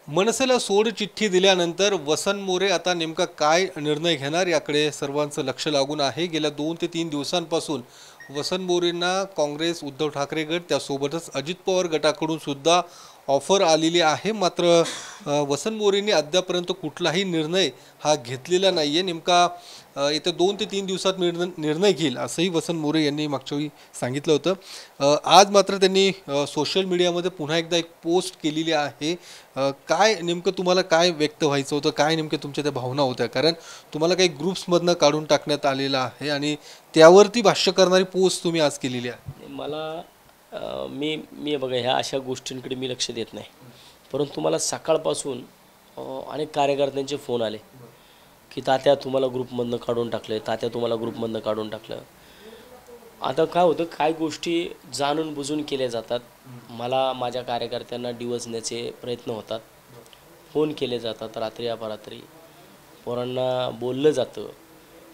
मनसेला सोड चिठ्ठी दिल्यानंतर वसंत मोरे आता नेमका काय निर्णय घेणार याकडे सर्वांचं लक्ष लागून आहे। गेल्या 2 ते 3 दिवसांपासून वसंत मोरेंना काँग्रेस, उद्धव ठाकरे गट त्यासोबतच अजित पवार गटाकडून सुद्धा ऑफर आलेली आहे। मात्र वसंत मोरेंनी अद्यापर्यंत कुठलाही निर्णय हा घेतलेला नाहीये। नेमका येत्या 2 ते 3 दिवसात निर्णय घेईल असंही वसंत मोरे यांनी मागच्या वेळी सांगितलं होतं। आज मात्र त्यांनी सोशल मीडियामध्ये पुन्हा एकदा एक पोस्ट केलेली आहे। काय नेमकं तुम्हाला काय व्यक्त व्हायचं होतं, काय नेमके तुमच्या त्या भावना होत्या? कारण तुम्हाला काही ग्रुप्समधनं काढून टाकण्यात आलेलं आहे आणि त्यावरती भाष्य करणारी पोस्ट तुम्ही आज केलेली आहे। मला मी मी बघा ह्या अशा गोष्टींकडे मी लक्ष देत नाही, परंतु मला सकाळपासून अनेक कार्यकर्त्यांचे फोन आले की तात्या तुम्हाला ग्रुपमधनं काढून टाकलं, तात्या तुम्हाला ग्रुपमधनं काढून टाकलं। आता काय होतं, काय गोष्टी जाणून बुजून केल्या जातात। मला माझ्या कार्यकर्त्यांना डिवचण्याचे प्रयत्न होतात, फोन केले जातात रात्री अपरात्री, पोरांना बोललं जातं।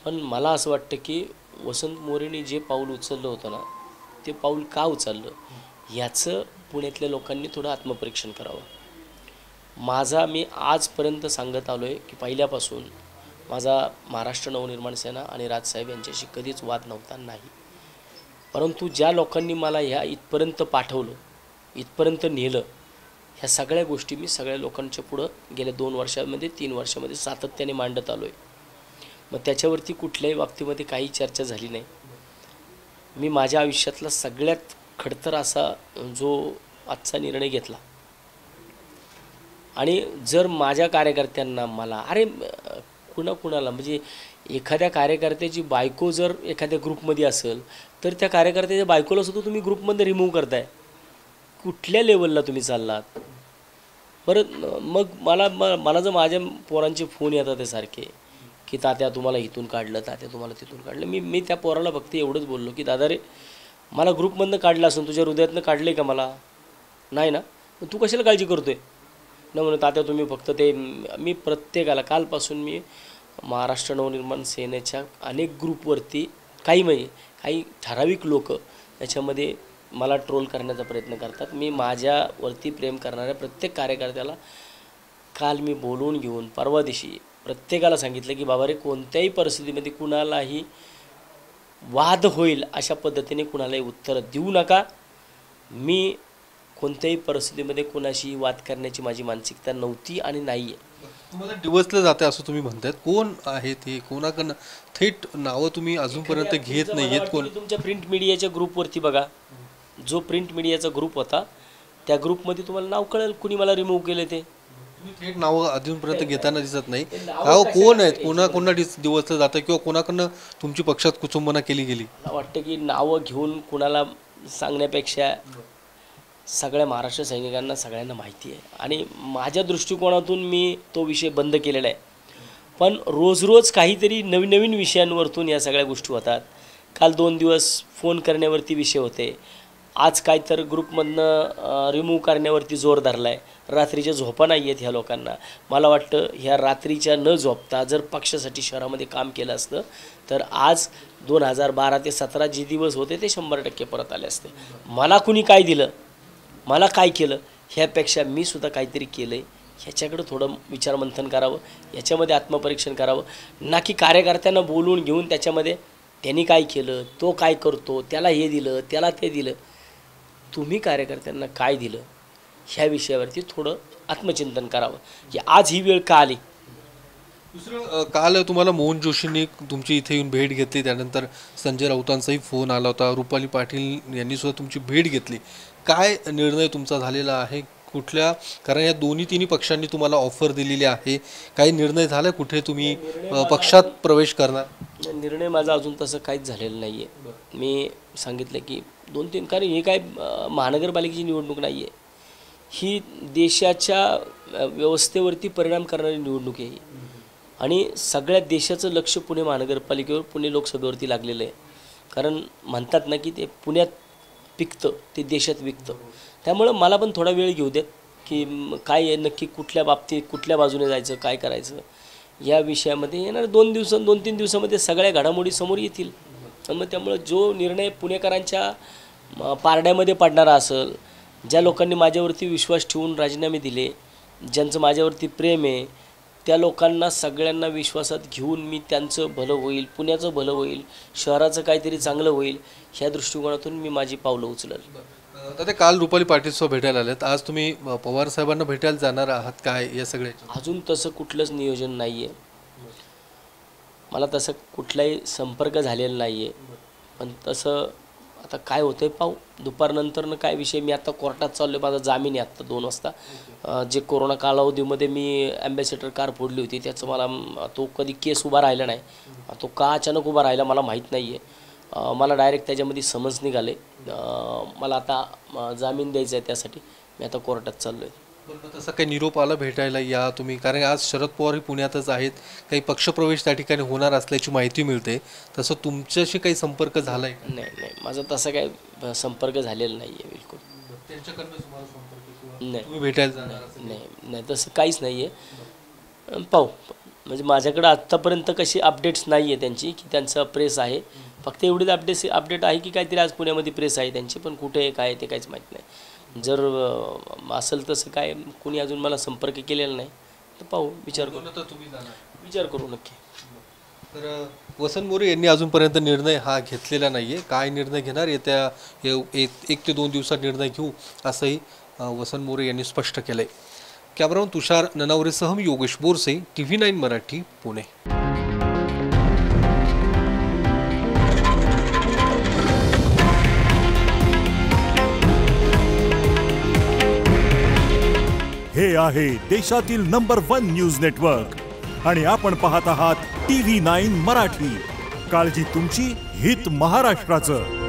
पण मला असं वाटतं की वसंत मोरेंनी जे पाऊल उचललं होतं ना, ते पाऊल का उचललं याचं पुण्यातल्या लोकांनी थोडं आत्मपरीक्षण करावं। मी आजपर्यंत सांगत आलो आहे की पहिल्यापासून माझा महाराष्ट्र नवनिर्माण सेना आणि राजसाहेब यांच्याशी कधीच वाद नव्हता नाही, परंतु ज्या लोकांनी मला ह्या इथपर्यंत पाठवलं, इथपर्यंत नेलं, ह्या सगळ्या गोष्टी मी सगळ्या लोकांच्या पुढं गेल्या 2 वर्षामध्ये 3 वर्षामध्ये सातत्याने मांडत आलो आहे। मग त्याच्यावरती कुठल्याही बाबतीमध्ये काही चर्चा झाली नाही। मी माझ्या आयुष्यातला सगळ्यात खडतर असा जो आजचा निर्णय घेतला, आणि जर माझ्या कार्यकर्त्यांना मला कुणाला म्हणजे एखाद्या कार्यकर्त्याची बायको जर एखाद्या ग्रुपमध्ये असेल तर त्या कार्यकर्त्याच्या बायकोला सुद्धा तुम्ही ग्रुपमध्ये रिमूव्ह करताय, कुठल्या लेवलला तुम्ही चाललात? परत मग मला जर माझ्या पोरांचे फोन येतात ते सारखे की तात्या तुम्हाला इथून काढलं, तात्या तुम्हाला तिथून काढलं। मी त्या पोराला फक्त एवढंच बोललो की दादा रे, मला ग्रुपमधनं काढलं असून तुझ्या हृदयातनं काढले का? मला नाही ना, तू कशाला काळजी करतोय ना? म्हणून तात्या तुम्ही फक्त ते, मी प्रत्येकाला कालपासून मी महाराष्ट्र नवनिर्माण सेनेच्या अनेक ग्रुपवरती काही ठराविक लोक याच्यामध्ये मला ट्रोल करण्याचा प्रयत्न करतात। मी माझ्यावरती प्रेम करणाऱ्या प्रत्येक कार्यकर्त्याला काल मी बोलवून घेऊन परवा दिवशी प्रत्येकाला सांगितलं की बाबा रे, कोणत्याही परिस्थितीमध्ये कुणालाही वाद होईल अशा पद्धतीने कुणालाही उत्तर देऊ नका। मी कोणत्याही परिस्थितीमध्ये कुणाशी वाद करण्याची माझी मानसिकता नव्हती आणि नाही आहे। तुम्हाला डिवचलं जाते असं तुम्ही म्हणतायत, कोण आहे ते? कोणाकडनं थेट नावं तुम्ही अजूनपर्यंत घेत नाहीयेत? कोण? तुमच्या प्रिंट मीडियाच्या ग्रुपवरती बघा, जो प्रिंट मीडियाचा ग्रुप होता त्या ग्रुपमध्ये तुम्हाला नाव कळेल कुणी मला रिमूव्ह केले ते। तुम्ही थेट नावं अजूनपर्यंत घेताना दिसत नाही। कोण आहेत, कोणाकोणा डिवचलं जातं किंवा कोणाकडनं तुमची पक्षात कुचुंबना केली गेली? मला वाटतं की नावं घेऊन कुणाला सांगण्यापेक्षा सगळ्या महाराष्ट्र सैनिकांना सगळ्यांना माहिती आहे आणि माझ्या दृष्टिकोनातून मी तो विषय बंद केलेला आहे। पण रोज काहीतरी नवीन विषयांवरतून या सगळ्या गोष्टी होतात। काल 2 दिवस फोन करण्यावरती विषय होते, आज काय तर ग्रुपमधनं रिमूव्ह करण्यावरती जोर धरला आहे। रात्रीच्या झोपा नाही आहेत ह्या लोकांना। मला वाटतं ह्या रात्रीच्या न झोपता जर पक्षासाठी शहरामध्ये काम केलं असतं तर आज 2012 ते 17 जे दिवस होते ते 100% परत आले असते। मला कुणी काय दिलं, मला काय केलं, ह्यापेक्षा मी सुद्धा काहीतरी केलं आहे ह्याच्याकडं थोडं विचारमंथन करावं, याच्यामध्ये आत्मपरीक्षण करावं, ना की कार्यकर्त्यांना बोलवून घेऊन त्याच्यामध्ये त्यांनी काय केलं, तो काय करतो, त्याला हे दिलं, त्याला ते दिलं। तुम्ही कार्यकर्त्यांना काय दिलं ह्या विषयावरती थोडं आत्मचिंतन करावं की आज ही वेळ का आली। दुसरं, काल तुम्हाला मोहन जोशींनी तुमची इथे येऊन भेट घेतली, त्यानंतर संजय राऊतांचाही फोन आला होता, रुपाली पाटील यांनी सुद्धा तुमची भेट घेतली। काय निर्णय तुमचा झालेला आहे? कुठल्या, कारण या तिन्ही पक्षांनी तुम्हाला ऑफर दिलेली आहे, काही निर्णय झाला कुठे तुम्ही पक्षात प्रवेश करणार? निर्णय माझा अजून तसं काहीच झालेलं नाही आहे। मी सांगितलं की 2-3, कारण हे काय महानगरपालिकेची निवडणूक नाही आहे, ही देशाच्या व्यवस्थेवरती परिणाम करणारी निवडणूक आहे आणि सगळ्या देशाचं लक्ष पुणे महानगरपालिकेवर, पुणे लोकसभेवरती लागलेलं आहे। कारण म्हणतात ना की ते पुण्यात पिकतं ते देशात विकतं। त्यामुळं मला पण थोडा वेळ घेऊ देत की काय आहे नक्की, कुठल्या बाबतीत कुठल्या बाजूने जायचं, काय करायचं, या विषयामध्ये येणार 2-3 दिवसामध्ये सगळ्या घडामोडी समोर येतील। मग त्यामुळं जो निर्णय पुणेकरांच्या पारड्यामध्ये पडणारा असेल, ज्या लोकांनी माझ्यावरती विश्वास ठेवून राजीनामे दिले, ज्यांचं माझ्यावरती प्रेम आहे त्या लोकांना सगळ्यांना विश्वासात घेऊन मी त्यांचं भलं होईल, पुण्याचं भलं होईल, शहराचं काहीतरी चांगलं होईल ह्या दृष्टिकोनातून मी माझी पावलं उचलली. आता ते काल रुपाली पाटील भेटायला आलेत, आज तुम्ही पवार साहेबांना भेटायला जाणार आहात काय या सगळ्याच्या? अजून तसं कुठलंच नियोजन नाही आहे, मला तसं कुठलाही संपर्क झालेला नाही आहे. पण तसं आता काय होतं आहे पाहू, दुपारनंतरनं काय विषय. मी आता कोर्टात चाललो आहे, माझा जामीन आहे आत्ता 2 वाजता. जे कोरोना कालावधीमध्ये मी ॲम्बॅसेडर कार फोडली होती त्याचं मला तो कधी केस उभा राहिला नाही, तो का अचानक उभा राहिला मला माहीत नाही आहे. मला डायरेक्ट त्याच्यामध्ये समज निघाले. मला आता जामीन द्यायचा आहे, त्यासाठी मी आता कोर्टात चाललो आहे. तसं काही निरोप आला भेटायला या तुम्ही, कारण आज शरद पवारही पुण्यातच आहेत, काही पक्षप्रवेश त्या ठिकाणी होणार असल्याची माहिती मिळते, तसं तुमच्याशी काही संपर्क झाला आहे? नाही नाही, माझा तसा काही संपर्क झालेला नाही आहे बिलकुल. नाही तुम्ही भेटायला जाणार? नाही नाही, तसं काहीच नाही आहे. पाहू, म्हणजे माझ्याकडं आत्तापर्यंत कशी अपडेट्स नाही आहे त्यांची की त्यांचं प्रेस आहे, फक्त एवढीच अपडेट आहे की काहीतरी आज पुण्यामध्ये प्रेस आहे त्यांची, पण कुठे आहे काय ते काहीच माहीत नाही. जर असेल तसं काय कुणी अजून मला संपर्क केलेला नाही तर पाहू, विचार करू नक्की. तर वसंत मोरे यांनी अजूनपर्यंत निर्णय हा घेतलेला नाही आहे. काय निर्णय घेणार येत्या 1 ते 2 दिवसात निर्णय घेऊ असंही वसंत मोरे यांनी स्पष्ट केलं आहे. कॅमेरामन तुषार ननावरेसह मी योगेश बोरसे, TV9 मराठी, पुणे. हे आहे देशातील नंबर 1 न्यूज नेटवर्क आणि आपण पाहत आहात TV9 मराठी. काळजी तुमची, हित महाराष्ट्राचं.